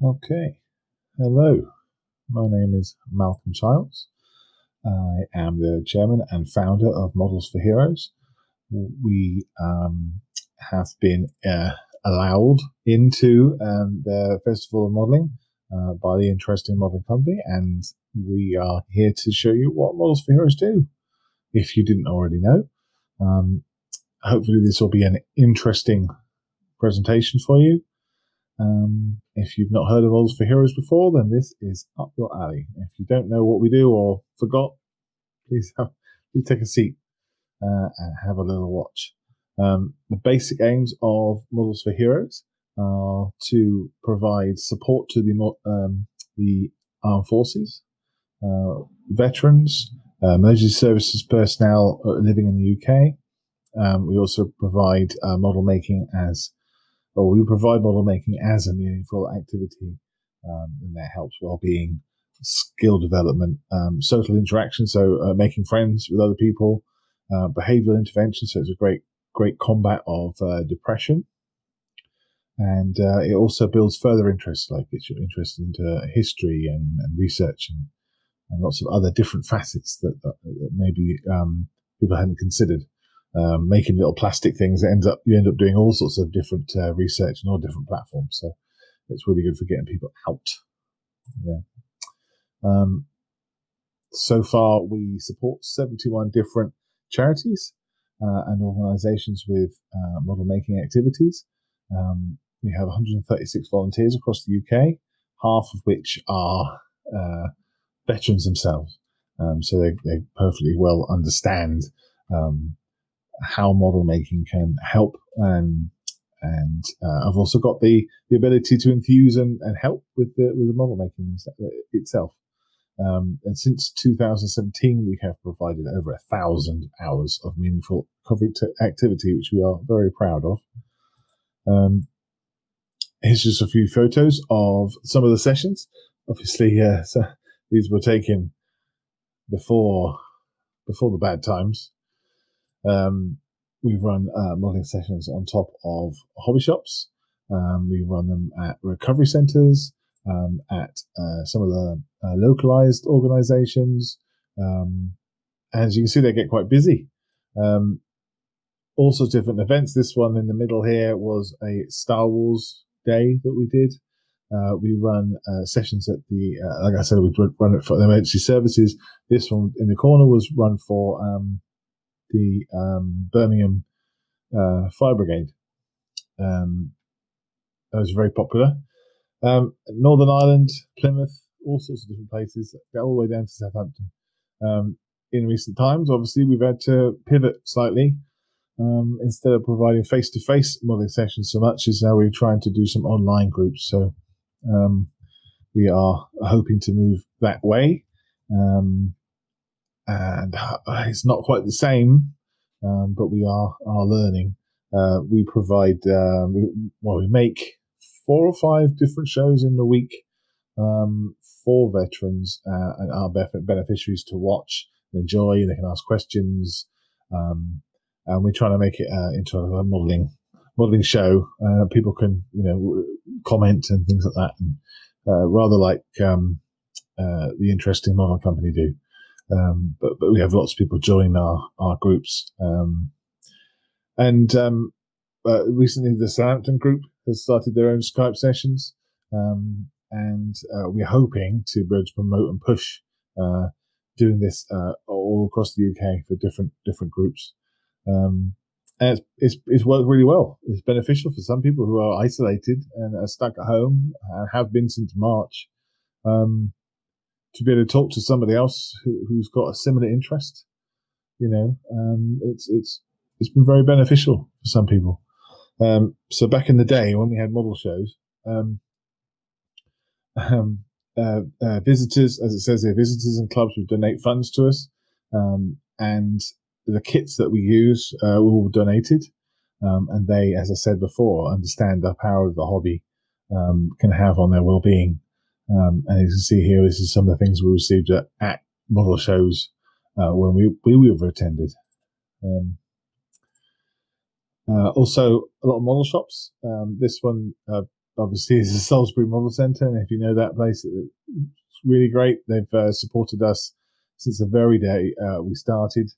Okay, hello. My name is Malcolm Childs. I am the chairman and founder of Models for Heroes. We have been allowed into the Festival of Modeling by the Interesting Modeling Company, and we are here to show you what Models for Heroes do, if you didn't already know. Hopefully this will be an interesting presentation for you. If you've not heard of Models for Heroes before, then this is up your alley. If you don't know what we do or forgot, please take a seat and have a little watch. The basic aims of Models for Heroes are to provide support to the armed forces, veterans, emergency services personnel living in the UK. We also provide model making as a meaningful activity, and that helps well-being, skill development, social interaction, so making friends with other people, behavioral intervention, so it's a great combat of depression, and it also builds further interest, like it's your interest into history and research and lots of other different facets that maybe people hadn't considered. Making little plastic things, you end up doing all sorts of different research and all different platforms. So it's really good for getting people out. Yeah. So far, we support 71 different charities and organisations with model making activities. We have 136 volunteers across the UK, half of which are veterans themselves. So they perfectly well understand how model making can help, and I've also got the ability to infuse and help with the model making itself. And since 2017, we have provided over 1,000 hours of meaningful coverage activity, which we are very proud of. Here's just a few photos of some of the sessions. Obviously, so these were taken before the bad times. We run modeling sessions on top of hobby shops. We run them at recovery centres, at some of the localized organizations. As you can see, they get quite busy. All sorts of different events. This one in the middle here was a Star Wars day that we did. We run sessions at the, like I said, we run it for the emergency services. This one in the corner was run for the Birmingham Fire Brigade. That was very popular. Northern Ireland, Plymouth, all sorts of different places, all the way down to Southampton. In recent times, obviously, we've had to pivot slightly. Instead of providing face-to-face modeling sessions so much, as now we're trying to do some online groups. So we are hoping to move that way. And it's not quite the same, but we are learning. We provide, we make 4 or 5 different shows in the week for veterans and our beneficiaries to watch and enjoy. They can ask questions, and we're trying to make it into a modeling show. People can, comment and things like that, and rather like the Interesting Model Company do. But we have lots of people join our groups. Recently the Southampton group has started their own Skype sessions. And we're hoping to be able to promote and push doing this all across the UK for different groups. And it's worked really well. It's beneficial for some people who are isolated and are stuck at home, and have been since March. To be able to talk to somebody else who's got a similar interest, it's been very beneficial for some people. So back in the day when we had model shows, visitors, as it says here, visitors and clubs would donate funds to us, and the kits that we use were all donated, and they, as I said before, understand the power of the hobby can have on their well-being. And as you can see here, this is some of the things we received at model shows when we were attended. Also, a lot of model shops. This one obviously is the Salisbury Model Centre, and if you know that place, it's really great. They've supported us since the very day we started.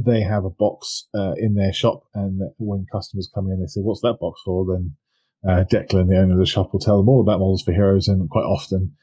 They have a box in their shop, and when customers come in, they say, "What's that box for?" Then Declan, the owner of the shop, will tell them all about Models for Heroes, and quite often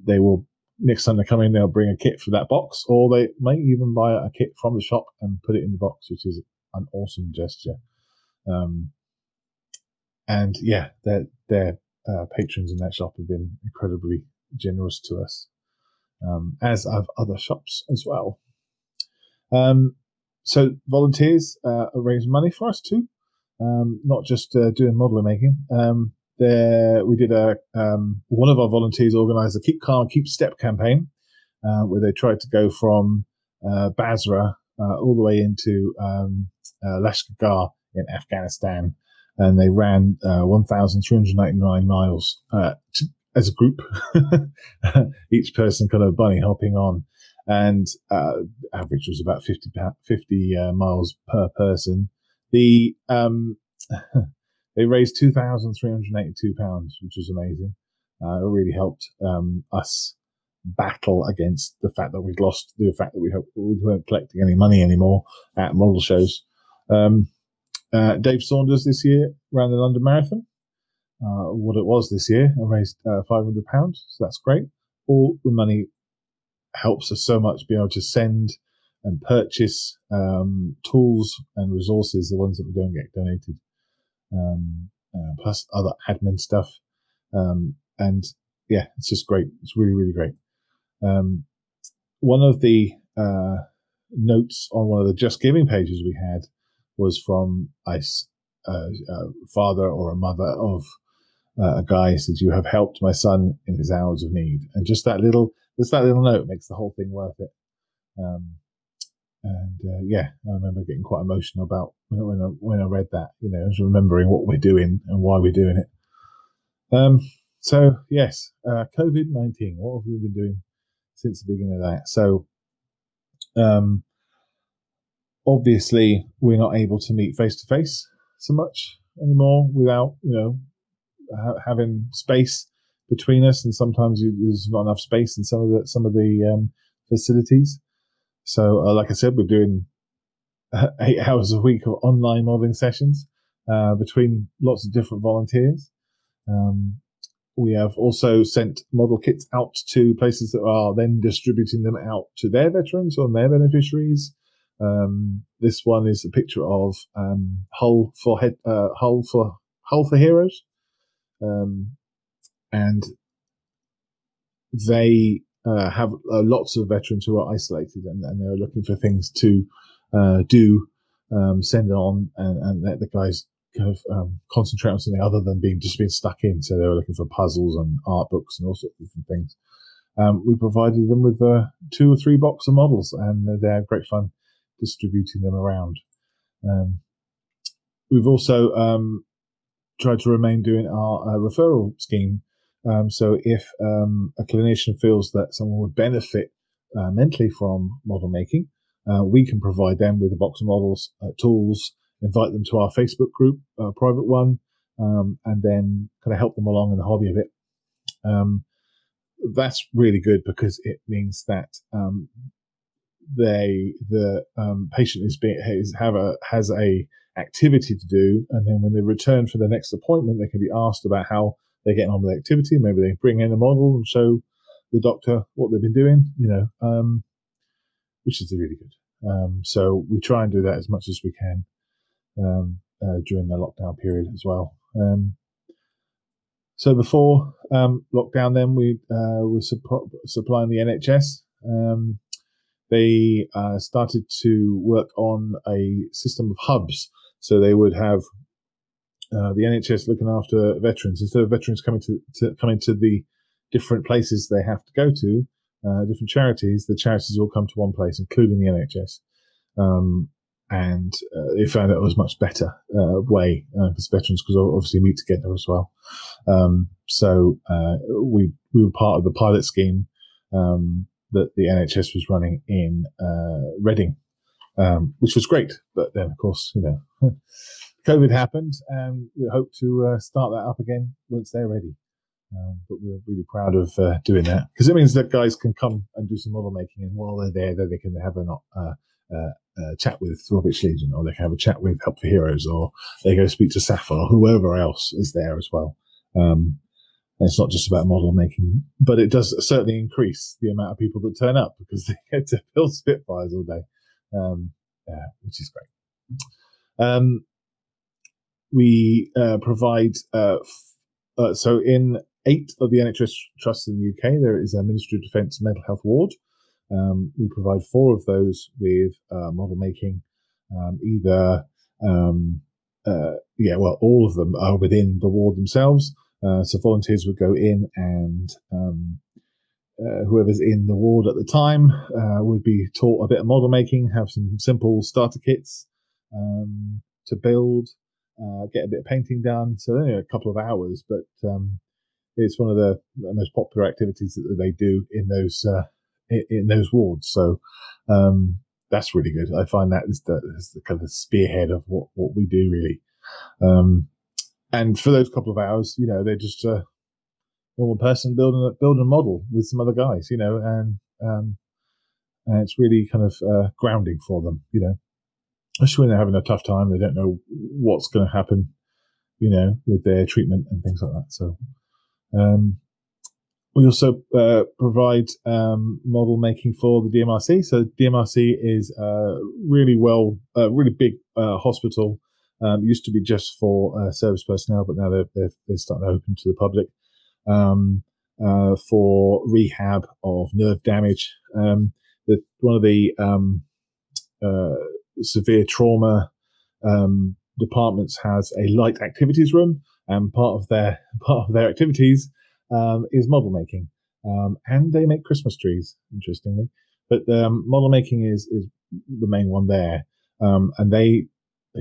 they will, next time they come in, they'll bring a kit for that box, or they may even buy a kit from the shop and put it in the box, which is an awesome gesture. And yeah, their patrons in that shop have been incredibly generous to us, as have other shops as well. So volunteers raise money for us too, not just doing modeling making. We did one of our volunteers organised a Keep Calm, Keep Step campaign, where they tried to go from Basra all the way into Lashkar in Afghanistan, and they ran 1,399 miles as a group, each person kind of bunny hopping on, and average was about 50 miles per person. They raised £2,382, which was amazing. It really helped us battle against the fact that we'd lost the fact that we weren't collecting any money anymore at model shows. Dave Saunders this year ran the London Marathon. What it was this year, and raised £500, so that's great. All the money helps us so much be able to send and purchase tools and resources, the ones that we don't get donated, plus other admin stuff. And yeah, it's just great. It's really, really great. One of the notes on one of the Just Giving pages we had was from a father or a mother of a guy who said, "You have helped my son in his hours of need," and just that little note makes the whole thing worth it. Yeah, I remember getting quite emotional about when I read that. You know, I was remembering what we're doing and why we're doing it. So yes, COVID-19. What have we been doing since the beginning of that? So, obviously, we're not able to meet face to face so much anymore without, having space between us, and sometimes there's not enough space in some of the facilities. So, like I said, we're doing 8 hours a week of online modeling sessions between lots of different volunteers. We have also sent model kits out to places that are then distributing them out to their veterans or their beneficiaries. This one is a picture of Hull for Heroes, and they have lots of veterans who are isolated, and they're looking for things to do, send on, and let the guys kind of concentrate on something other than being stuck in. So they were looking for puzzles and art books and all sorts of different things. We provided them with 2 or 3 boxes of models, and they had great fun distributing them around. We've also tried to remain doing our referral scheme. So if a clinician feels that someone would benefit mentally from model making, we can provide them with a box of models, tools, invite them to our Facebook group, private one, and then kind of help them along in the hobby a bit. That's really good because it means that the patient has a activity to do, and then when they return for the next appointment, they can be asked about how they're getting on with the activity. Maybe they bring in a model and show the doctor what they've been doing, which is really good. So we try and do that as much as we can during the lockdown period as well. So before lockdown, then we were supplying the NHS. They started to work on a system of hubs. So they would have the NHS looking after veterans. Instead of veterans coming to the different places they have to go to, different charities, the charities all come to one place, including the NHS. And they found it was a much better way because veterans could obviously meet together as well. So we were part of the pilot scheme that the NHS was running in Reading, which was great. But then, of course, COVID happened, and we hope to start that up again once they're ready. But we're really proud of doing that, because it means that guys can come and do some model making, and while they're there, then they can have a chat with Rubbish Legion, or they can have a chat with Help for Heroes, or they go speak to Sapphire, or whoever else is there as well. It's not just about model making, but it does certainly increase the amount of people that turn up, because they get to build Spitfires all day, which is great. We provide, so in 8 of the NHS trusts in the UK, there is a Ministry of Defence mental health ward. We provide 4 of those with model making. All of them are within the ward themselves. So volunteers would go in, and whoever's in the ward at the time would be taught a bit of model making, have some simple starter kits to build, get a bit of painting done. So only a couple of hours, but it's one of the most popular activities that they do in those wards. So that's really good. I find that is the kind of spearhead of what we do, really. And for those couple of hours, they're just a normal person building a model with some other guys, and it's really kind of grounding for them, especially when they're having a tough time. They don't know what's going to happen, with their treatment and things like that. So we also provide model making for the DMRC. So DMRC is really big hospital. Used to be just for service personnel, but now they're starting to open to the public for rehab of nerve damage. One of the severe trauma departments has a light activities room, and part of their activities is model making, and they make Christmas trees, interestingly. But model making is the main one there, and they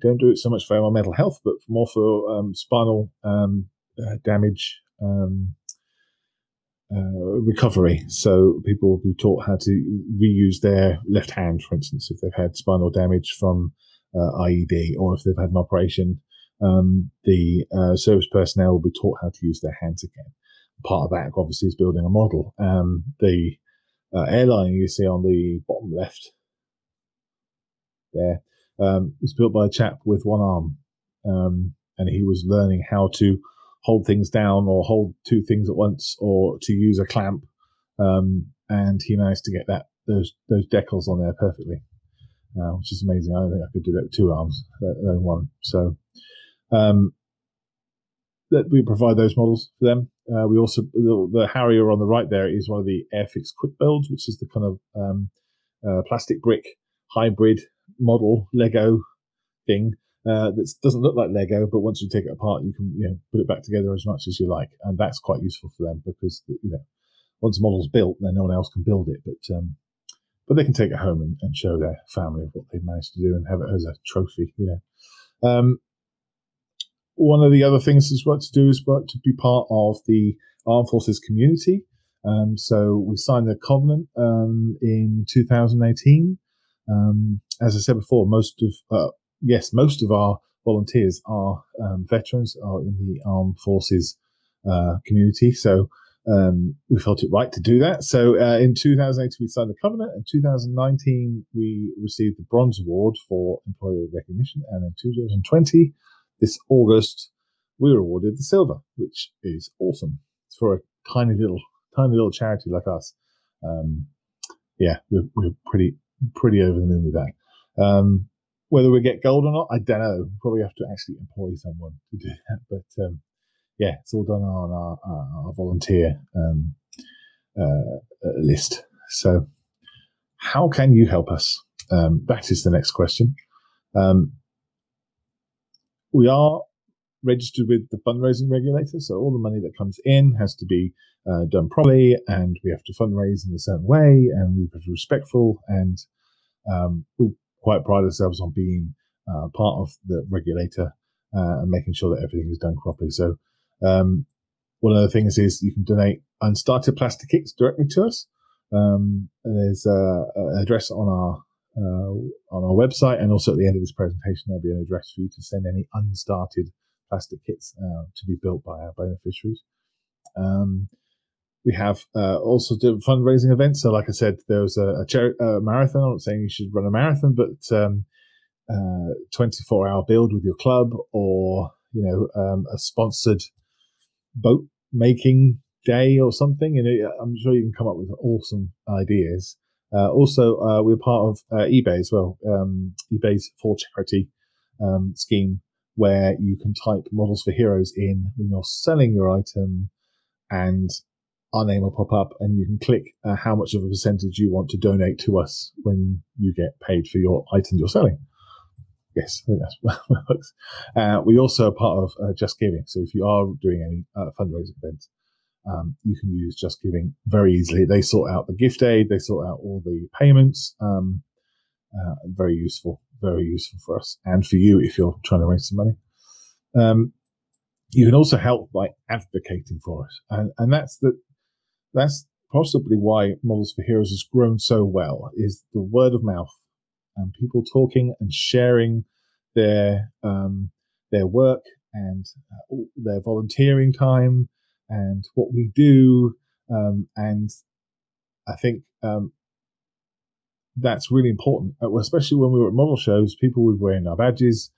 don't do it so much for our mental health, but more for spinal damage recovery. So people will be taught how to reuse their left hand, for instance, if they've had spinal damage from IED, or if they've had an operation. The service personnel will be taught how to use their hands again. Part of that, obviously, is building a model. The airliner you see on the bottom left there was built by a chap with one arm, and he was learning how to hold things down, or hold 2 things at once, or to use a clamp, and he managed to get those decals on there perfectly, which is amazing. I don't think I could do that with 2 arms, let alone one. So that we provide those models for them. We also, the Harrier on the right there is one of the Airfix quick builds, which is the kind of plastic brick hybrid model Lego thing that doesn't look like Lego, but once you take it apart, you can put it back together as much as you like, and that's quite useful for them, because once the model's built, then no one else can build it, but they can take it home and show their family what they've managed to do, and have it as a trophy. One of the other things is to be part of the Armed Forces community. So we signed the covenant in 2018. As I said before, most of our volunteers are veterans, are in the Armed Forces community. So we felt it right to do that. So in 2018, we signed the covenant. In 2019, we received the Bronze Award for Employer Recognition. And in 2020, this August, we were awarded the Silver, which is awesome. It's for a tiny little charity like us. We're pretty over the moon with that. Whether we get gold or not, I don't know. Probably have to actually employ someone to do that. But it's all done on our volunteer list. So how can you help us? That is the next question. We are registered with the fundraising regulator, so all the money that comes in has to be done properly, and we have to fundraise in a certain way, and we have to be respectful, and we quite pride ourselves on being part of the regulator and making sure that everything is done properly. So one of the things is you can donate unstarted plastic kits directly to us. There's an address on our on our website, and also at the end of this presentation there'll be an address for you to send any unstarted plastic kits to be built by our beneficiaries. We have also do fundraising events. So, like I said, there was a marathon. I'm not saying you should run a marathon, but 24-hour build with your club, or a sponsored boat making day or something. I'm sure you can come up with awesome ideas. Also, we're part of eBay as well. eBay's for charity scheme, where you can type Models for Heroes in when you're selling your item, and our name will pop up, and you can click how much of a percentage you want to donate to us when you get paid for your items you're selling. Yes, I think that's what it works. We also are part of Just Giving. So if you are doing any fundraising events, you can use Just Giving very easily. They sort out the gift aid, they sort out all the payments. Very useful for us and for you if you're trying to raise some money. You can also help by advocating for us, and that's possibly why Models for Heroes has grown so well, is the word of mouth and people talking and sharing their work and their volunteering time and what we do. And I think that's really important, especially when we were at model shows. People were wearing our badges.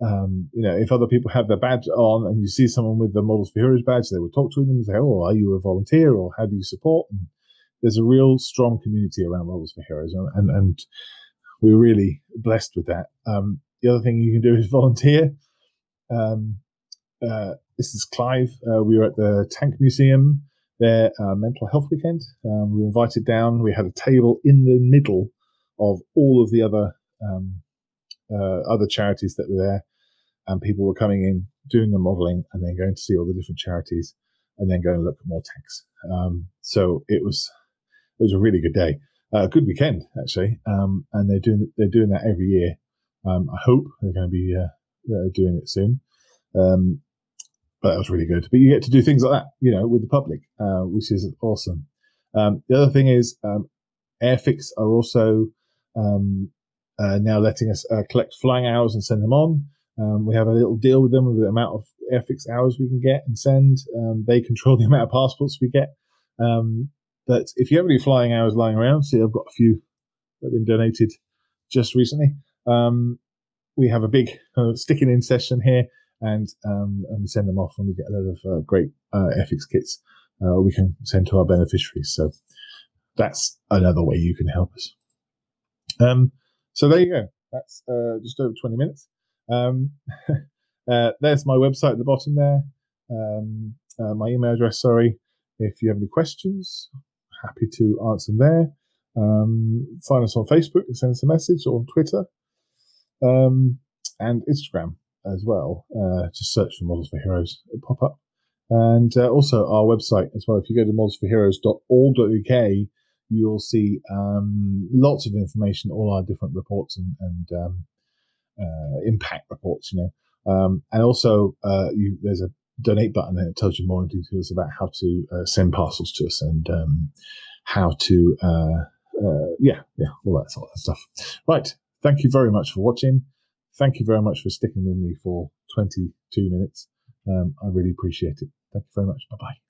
If other people have their badge on and you see someone with the Models for Heroes badge, they would talk to them and say, "Oh, are you a volunteer, or how do you support?" And there's a real strong community around Models for Heroes, and we're really blessed with that. The other thing you can do is volunteer. This is Clive. We were at the Tank Museum, their mental health weekend. We were invited down. We had a table in the middle of all of the other charities that were there, and people were coming in, doing the modelling, and then going to see all the different charities, and then going to look at more tanks. So it was a really good day, a good weekend actually, and they're doing that every year. I hope they're going to be doing it soon. But that was really good. But you get to do things like that, with the public, which is awesome. The other thing is Airfix are also now letting us collect flying hours and send them on. We have a little deal with them with the amount of Airfix hours we can get and send. They control the amount of passports we get. But if you have any flying hours lying around, see, I've got a few that have been donated just recently. We have a big sticking in session here, and we send them off, and we get a lot of great Airfix kits we can send to our beneficiaries. So that's another way you can help us. So there you go. That's just over 20 minutes. There's my website at the bottom there. My email address, sorry. If you have any questions, happy to answer them there. Find us on Facebook and send us a message, or on Twitter, and Instagram as well. Just search for Models for Heroes. It'll pop up. And also our website as well. If you go to modelsforheroes.org.uk, you'll see lots of information, all our different reports and impact reports, and also there's a donate button, and it tells you more details about how to send parcels to us, and how to all that sort of stuff. Right, thank you very much for watching. Thank you very much for sticking with me for 22 minutes. I really appreciate it. Thank you very much. Bye bye.